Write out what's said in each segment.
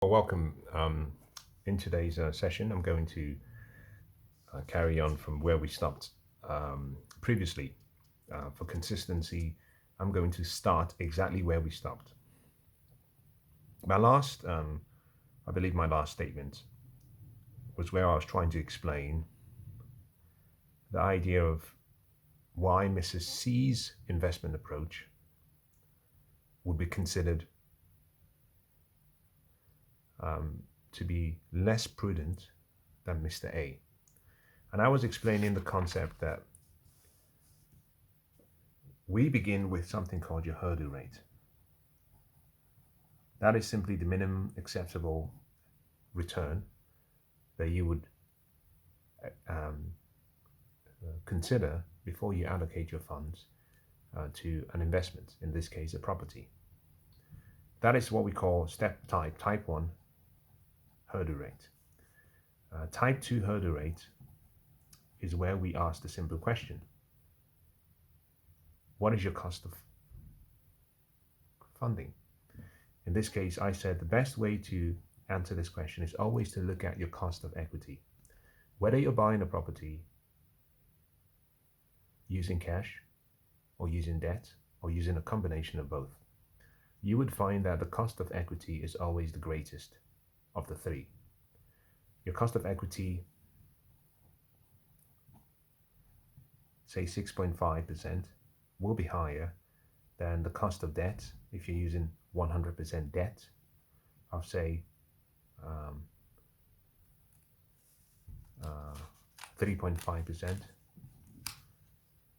Well, welcome. In today's session, I'm going to carry on from where we stopped previously. For consistency, I'm going to start exactly where we stopped. I believe my last statement was where I was trying to explain the idea of why Mrs. C's investment approach would be considered to be less prudent than Mr. A. And I was explaining the concept that we begin with something called your hurdle rate. That is simply the minimum acceptable return that you would consider before you allocate your funds to an investment, in this case, a property. That is what we call type 1 hurdle rate. Type 2 hurdle rate is where we ask the simple question: what is your cost of funding? In this case, I said the best way to answer this question is always to look at your cost of equity. Whether you're buying a property using cash or using debt or using a combination of both, you would find that the cost of equity is always the greatest of the three. Your cost of equity, say 6.5%, will be higher than the cost of debt if you're using 100% debt of, say, 3.5%.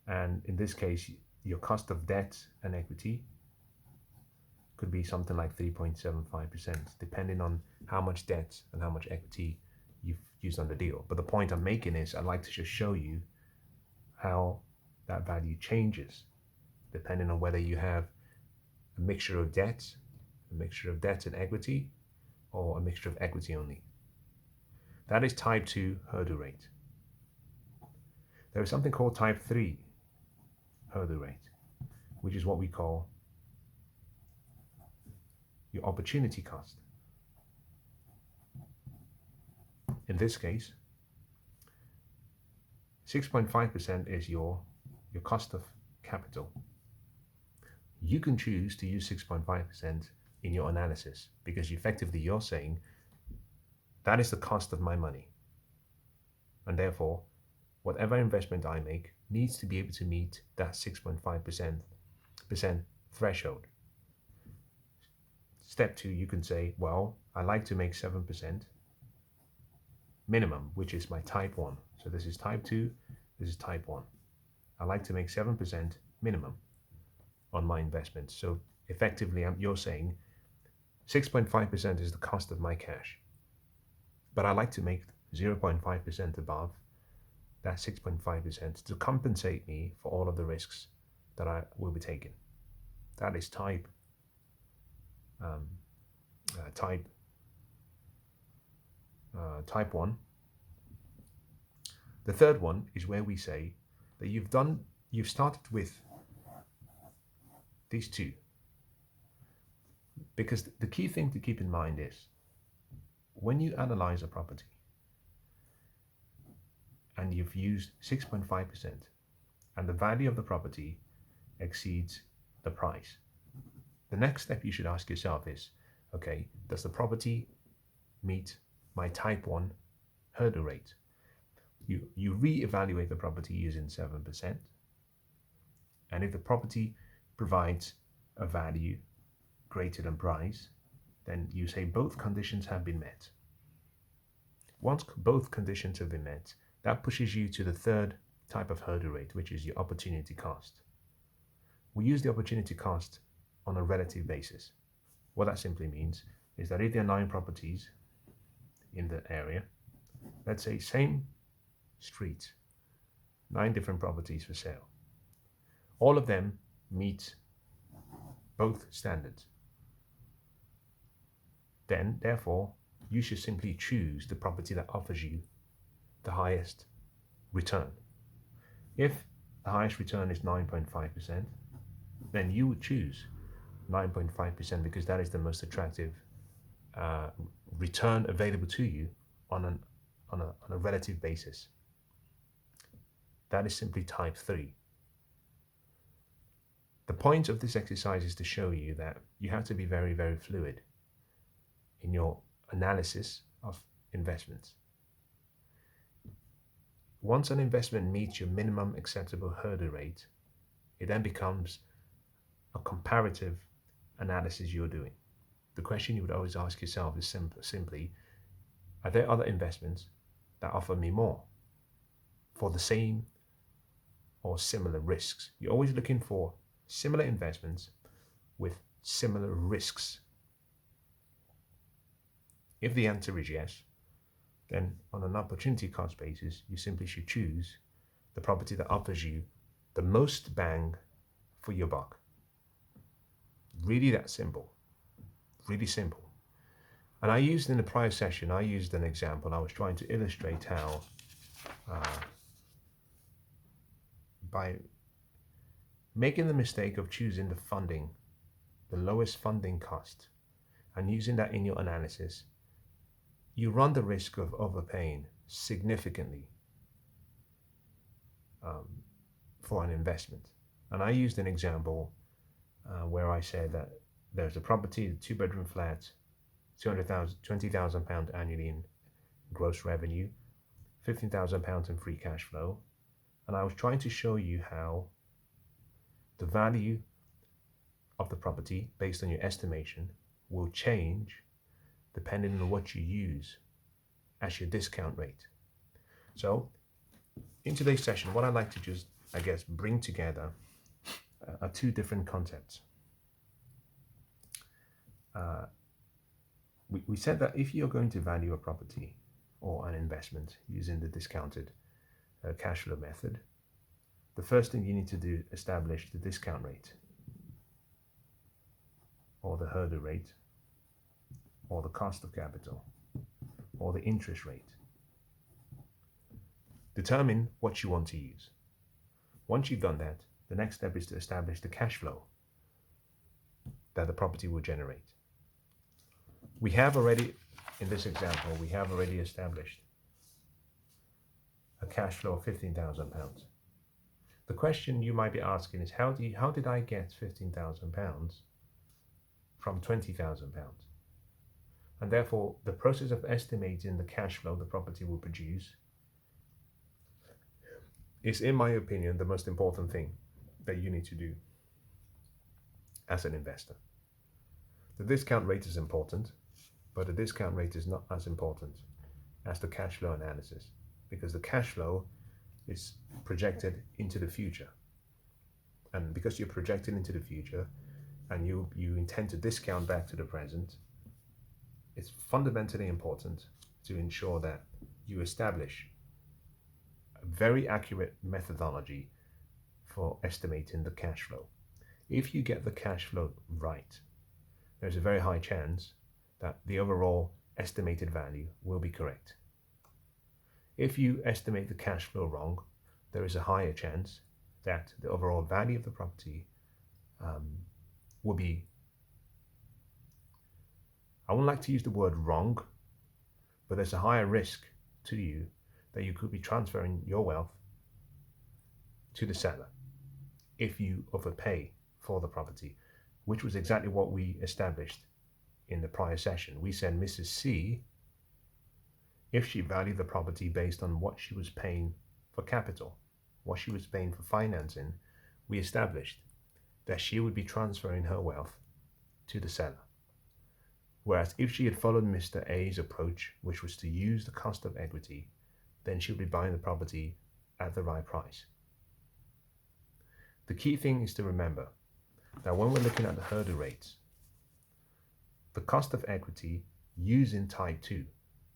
And in this case, your cost of debt and equity could be something like 3.75%, depending on how much debt and how much equity you've used on the deal. But the point I'm making is I'd like to just show you how that value changes depending on whether you have a mixture of debt and equity, or a mixture of equity only. That is type 2 hurdle rate. There is something called type 3 hurdle rate, which is what we call your opportunity cost. In this case, 6.5% is your cost of capital. You can choose to use 6.5% in your analysis because effectively you're saying that is the cost of my money. And therefore, whatever investment I make needs to be able to meet that 6.5% threshold. Step 2, you can say, well, I like to make 7% minimum, which is my type 1. So this is type 2, this is type 1. I like to make 7% minimum on my investments. So effectively, you're saying 6.5% is the cost of my cash, but I like to make 0.5% above that 6.5% to compensate me for all of the risks that I will be taking. That is type 1. The third one is where we say that you've started with these two, because the key thing to keep in mind is when you analyze a property and you've used 6.5% and the value of the property exceeds the price, the next step you should ask yourself is, okay, does the property meet my type 1 hurdle rate? You re-evaluate the property using 7%, and if the property provides a value greater than price, then you say both conditions have been met. Once both conditions have been met, that pushes you to the third type of hurdle rate, which is your opportunity cost. We use the opportunity cost on a relative basis. What that simply means is that if there are 9 properties in the area, let's say same street, 9 different properties for sale, all of them meet both standards, then therefore you should simply choose the property that offers you the highest return. If the highest return is 9.5%, then you would choose 9.5% because that is the most attractive return available to you on a relative basis. That is simply type 3. The point of this exercise is to show you that you have to be very, very fluid in your analysis of investments. Once an investment meets your minimum acceptable hurdle rate, it then becomes a comparative analysis you're doing. The question you would always ask yourself is simply, are there other investments that offer me more for the same or similar risks? You're always looking for similar investments with similar risks. If the answer is yes, then on an opportunity cost basis, you simply should choose the property that offers you the most bang for your buck. Really that simple. Really simple. And I used in the prior session, I used an example. I was trying to illustrate how by making the mistake of choosing the lowest funding cost, and using that in your analysis, you run the risk of overpaying significantly for an investment. And I used an example where I said that there's a property, a 2-bedroom flat, £20,000 annually in gross revenue, £15,000 in free cash flow. And I was trying to show you how the value of the property based on your estimation will change depending on what you use as your discount rate. So in today's session, what I'd like to just, bring together are two different concepts. We said that if you're going to value a property or an investment using the discounted cash flow method, the first thing you need to do is establish the discount rate or the hurdle rate or the cost of capital or the interest rate. Determine what you want to use. Once you've done that, the next step is to establish the cash flow that the property will generate. We have already, in this example, established a cash flow of £15,000. The question you might be asking is, how did I get £15,000 from £20,000? And therefore, the process of estimating the cash flow the property will produce is, in my opinion, the most important thing that you need to do as an investor. The discount rate is important, but the discount rate is not as important as the cash flow analysis, because the cash flow is projected into the future. And because you're projecting into the future and you intend to discount back to the present, it's fundamentally important to ensure that you establish a very accurate methodology for estimating the cash flow. If you get the cash flow right, there's a very high chance that the overall estimated value will be correct. If you estimate the cash flow wrong, there is a higher chance that the overall value of the property will be, I wouldn't like to use the word wrong, but there's a higher risk to you that you could be transferring your wealth to the seller if you overpay for the property, which was exactly what we established in the prior session. We said Mrs. C, if she valued the property based on what she was paying for capital, what she was paying for financing, we established that she would be transferring her wealth to the seller. Whereas if she had followed Mr. A's approach, which was to use the cost of equity, then she would be buying the property at the right price. The key thing is to remember that when we're looking at the hurdle rates, the cost of equity using type 2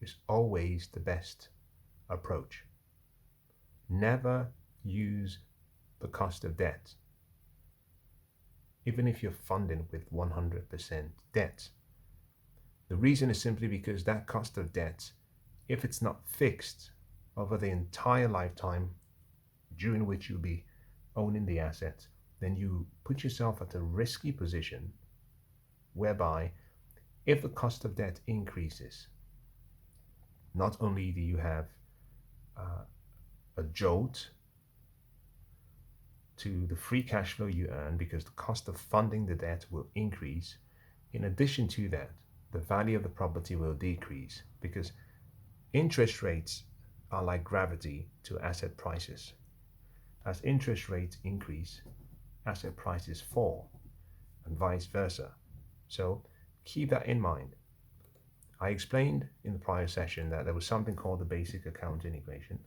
is always the best approach. Never use the cost of debt, even if you're funding with 100% debt. The reason is simply because that cost of debt, if it's not fixed over the entire lifetime during which you'll be owning the asset, then you put yourself at a risky position whereby if the cost of debt increases, not only do you have a jolt to the free cash flow you earn because the cost of funding the debt will increase, in addition to that, the value of the property will decrease because interest rates are like gravity to asset prices. As interest rates increase, asset prices fall, and vice versa. So keep that in mind. I explained in the prior session that there was something called the basic accounting equation,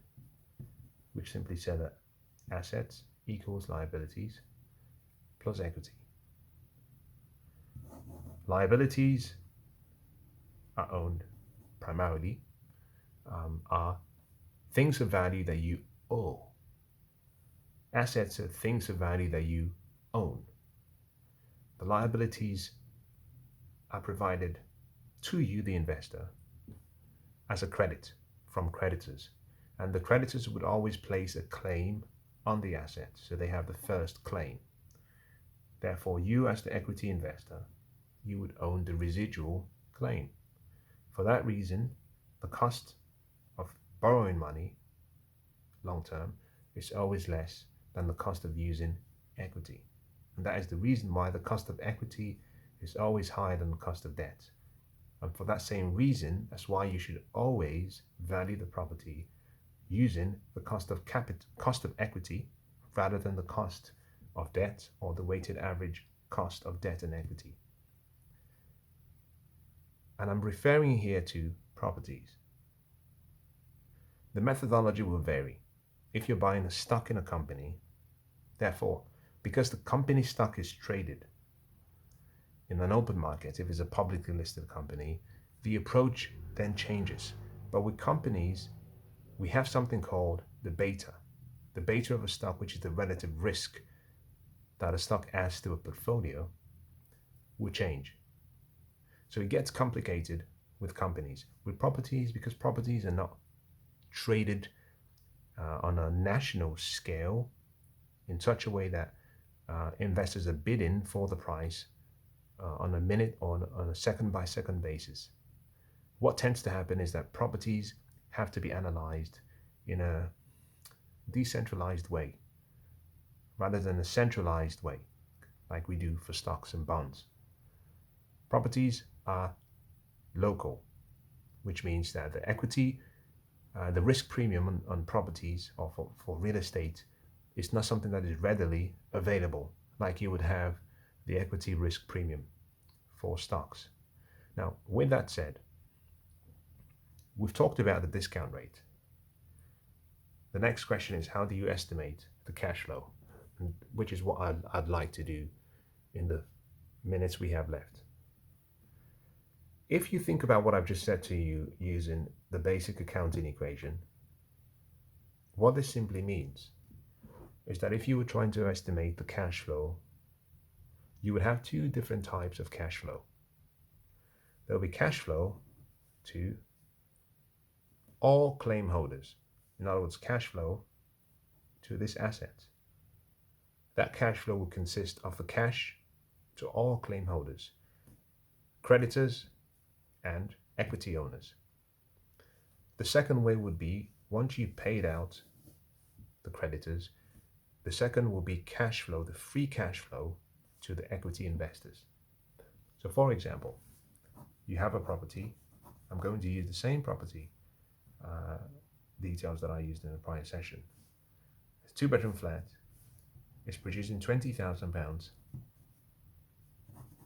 which simply said that assets equals liabilities plus equity. Liabilities are owned primarily, are things of value that you owe. Assets are things of value that you own. The liabilities are provided to you, the investor, as a credit from creditors. And the creditors would always place a claim on the asset, so they have the first claim. Therefore, you as the equity investor, you would own the residual claim. For that reason, the cost of borrowing money long term is always less than the cost of using equity. And that is the reason why the cost of equity is always higher than the cost of debt. And for that same reason, that's why you should always value the property using the cost of equity rather than the cost of debt or the weighted average cost of debt and equity. And I'm referring here to properties. The methodology will vary. If you're buying a stock in a company, therefore, because the company stock is traded in an open market, if it's a publicly listed company, the approach then changes. But with companies, we have something called the beta of a stock, which is the relative risk that a stock adds to a portfolio, will change. So it gets complicated with companies. With properties, because properties are not traded on a national scale in such a way that investors are bidding for the price on a minute or on a second by second basis. What tends to happen is that properties have to be analyzed in a decentralized way rather than a centralized way like we do for stocks and bonds. Properties are local, which means that the equity, the risk premium on properties or for real estate is not something that is readily available like you would have the equity risk premium for stocks. Now, with that said, we've talked about the discount rate. The next question is, how do you estimate the cash flow? Which is what I'd like to do in the minutes we have left. If you think about what I've just said to you using the basic accounting equation, what this simply means is that if you were trying to estimate the cash flow, you would have two different types of cash flow. There will be cash flow to all claim holders. In other words, cash flow to this asset. That cash flow will consist of the cash to all claim holders, creditors, and equity owners. The second way would be, once you've paid out the creditors, the second will be cash flow, the free cash flow to the equity investors. So for example, you have a property. I'm going to use the same property details that I used in the prior session. It's a 2-bedroom flat. It's producing £20,000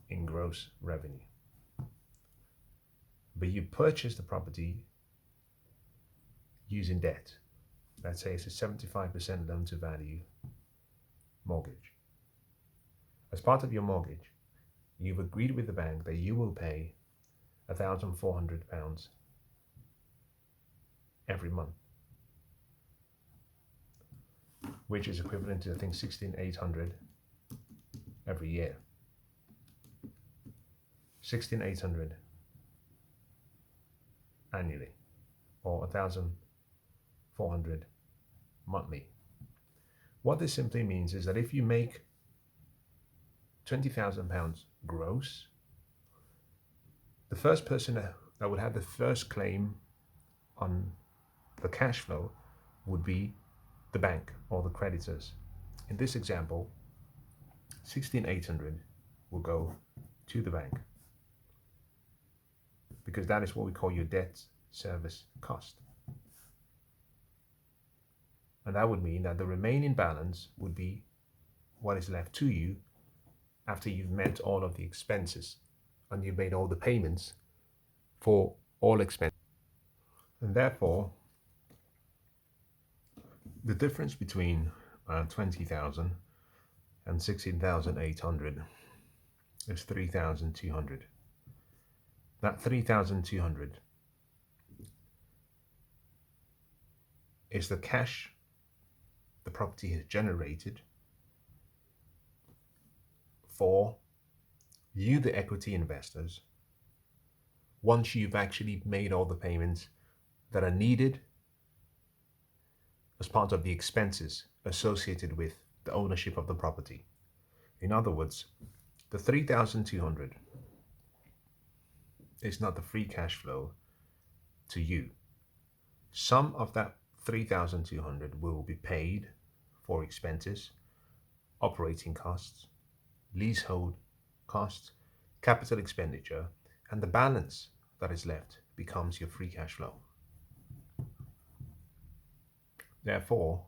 in gross revenue. But you purchase the property using debt. Let's say it's a 75% loan to value mortgage. As part of your mortgage, you've agreed with the bank that you will pay £1,400 every month, which is equivalent to, I think, £16,800 every year. £16,800 annually, or £1,400 monthly. What this simply means is that if you make £20,000 gross, The first person that would have the first claim on the cash flow would be the bank or the creditors. In this example, 16,800 will go to the bank because that is what we call your debt service cost. And that would mean that the remaining balance would be what is left to you after you've met all of the expenses and you've made all the payments for all expenses. And therefore, the difference between 20,000 and 16,800 is 3,200. That 3,200 is the cash the property has generated for you, the equity investors, once you've actually made all the payments that are needed as part of the expenses associated with the ownership of the property. In other words, the 3,200 is not the free cash flow to you. Some of that 3,200 will be paid for expenses, operating costs, leasehold costs, capital expenditure, and the balance that is left becomes your free cash flow. Therefore,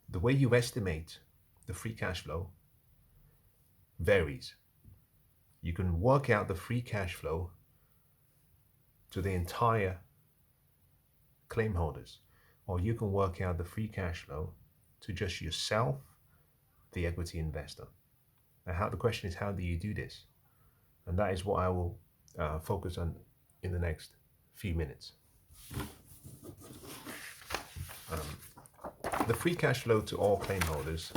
the way you estimate the free cash flow varies. You can work out the free cash flow to the entire claim holders, or you can work out the free cash flow to just yourself, the equity investor. Now, the question is, how do you do this? And that is what I will focus on in the next few minutes. The free cash flow to all claim holders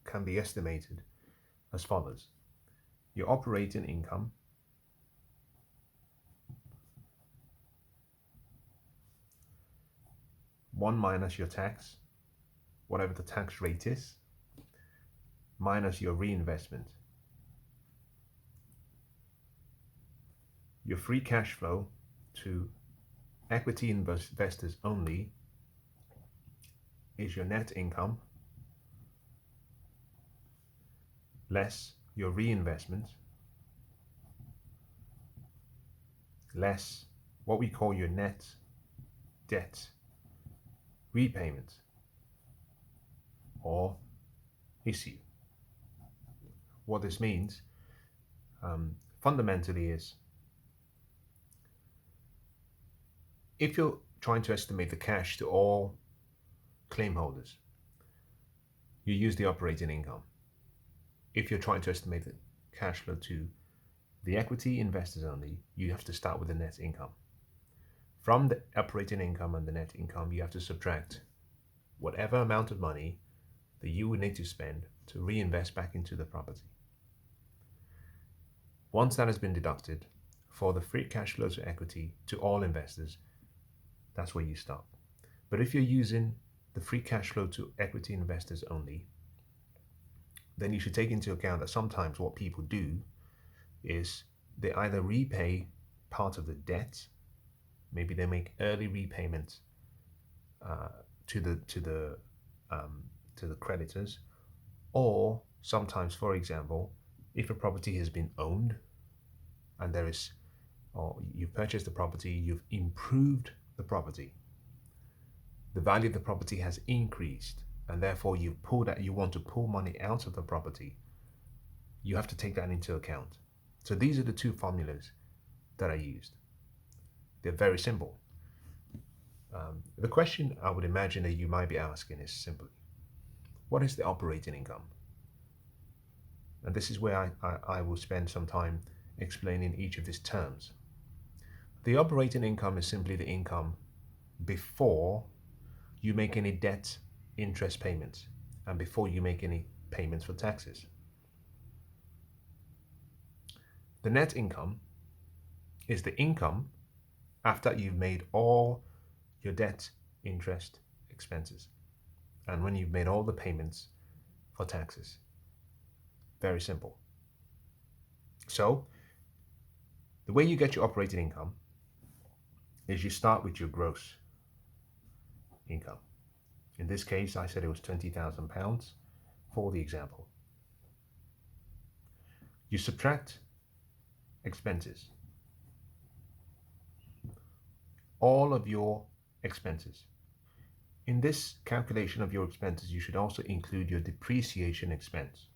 can be estimated as follows. Your operating income one minus your tax, whatever the tax rate is, minus your reinvestment. Your free cash flow to equity investors only is your net income less your reinvestment less what we call your net debt repayment or issue. What this means fundamentally is, if you're trying to estimate the cash to all claim holders, you use the operating income. If you're trying to estimate the cash flow to the equity investors only, you have to start with the net income. From the operating income and the net income, you have to subtract whatever amount of money that you would need to spend to reinvest back into the property. Once that has been deducted, for the free cash flow to equity to all investors, that's where you stop. But if you're using the free cash flow to equity investors only, then you should take into account that sometimes what people do is they either repay part of the debt, maybe they make early repayments to the creditors, or sometimes, for example, if a property has been owned and or you've purchased the property, you've improved the property, the value of the property has increased, and therefore you want to pull money out of the property, you have to take that into account. So these are the two formulas that are used. They're very simple. The question I would imagine that you might be asking is simply, what is the operating income? And this is where I will spend some time explaining each of these terms. The operating income is simply the income before you make any debt interest payments and before you make any payments for taxes. The net income is the income after you've made all your debt interest expenses. and when you've made all the payments for taxes. Very simple. So the way you get your operating income is you start with your gross income. In this case, I said it was £20,000 for the example. You subtract expenses, all of your expenses. In this calculation of your expenses, you should also include your depreciation expense,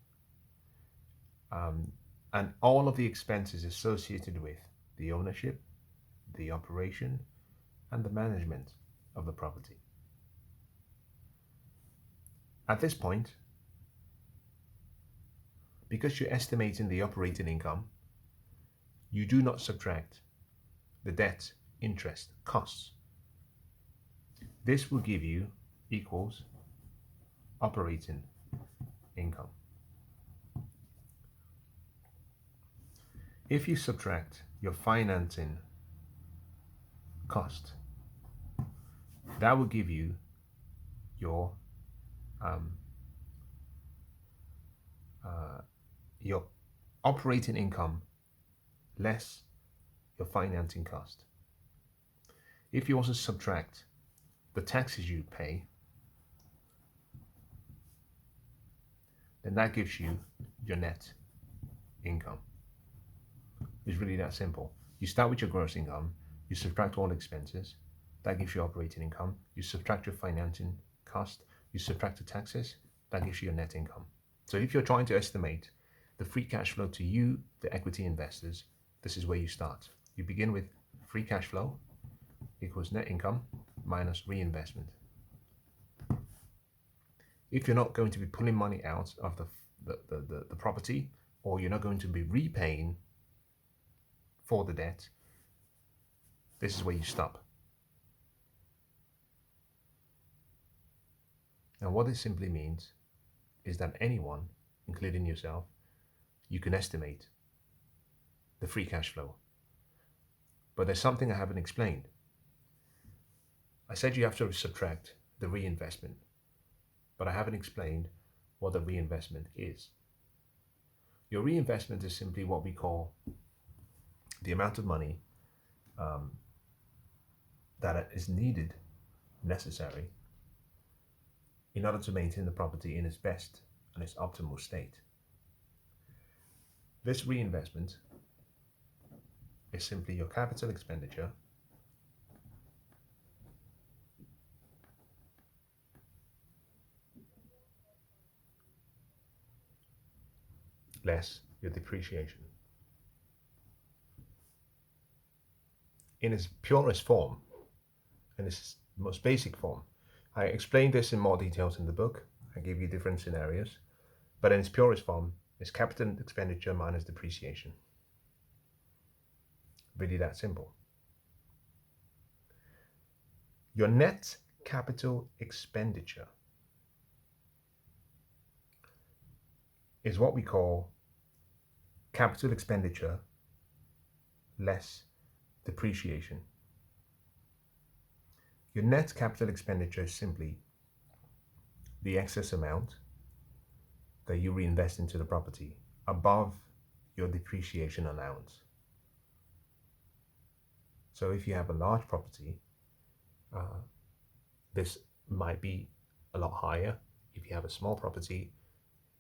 and all of the expenses associated with the ownership, the operation, and the management of the property. At this point, because you're estimating the operating income, you do not subtract the debt, interest, costs. This will give you equals operating income. If you subtract your financing cost, that will give you your operating income less your financing cost. If you also subtract the taxes you pay, then that gives you your net income. It's really that simple. You start with your gross income, you subtract all expenses, that gives you operating income. You subtract your financing cost, you subtract the taxes, that gives you your net income. So if you're trying to estimate the free cash flow to you, the equity investors, this is where you start. You begin with free cash flow equals net income minus reinvestment. If you're not going to be pulling money out of the property, or you're not going to be repaying for the debt, this is where you stop. Now, what this simply means is that anyone, including yourself, you can estimate the free cash flow. But there's something I haven't explained. I said you have to subtract the reinvestment, but I haven't explained what the reinvestment is. Your reinvestment is simply what we call the amount of money that is needed, necessary, in order to maintain the property in its best and its optimal state. This reinvestment is simply your capital expenditure less your depreciation. In its purest form, in its most basic form, I explained this in more details in the book. I gave you different scenarios, but in its purest form, it's capital expenditure minus depreciation. Really that simple. Your net capital expenditure is what we call capital expenditure less depreciation. Your net capital expenditure is simply the excess amount that you reinvest into the property above your depreciation allowance. So if you have a large property, this might be a lot higher. If you have a small property,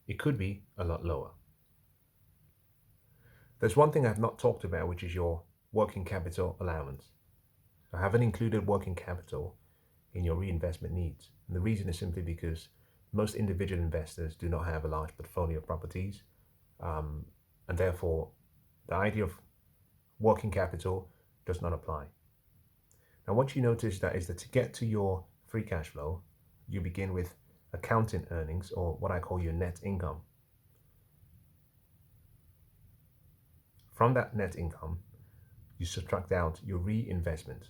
it could be a lot lower. There's one thing I've not talked about, which is your working capital allowance. I haven't included working capital in your reinvestment needs. And the reason is simply because most individual investors do not have a large portfolio of properties, and therefore the idea of working capital does not apply. Now, what you notice is that to get to your free cash flow, you begin with accounting earnings, or what I call your net income. From that net income, you subtract out your reinvestment,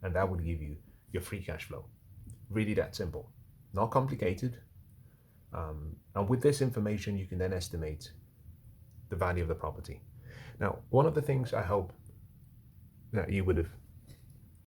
and that would give you your free cash flow. Really that simple, not complicated. And with this information, you can then estimate the value of the property. Now, one of the things I hope that you would have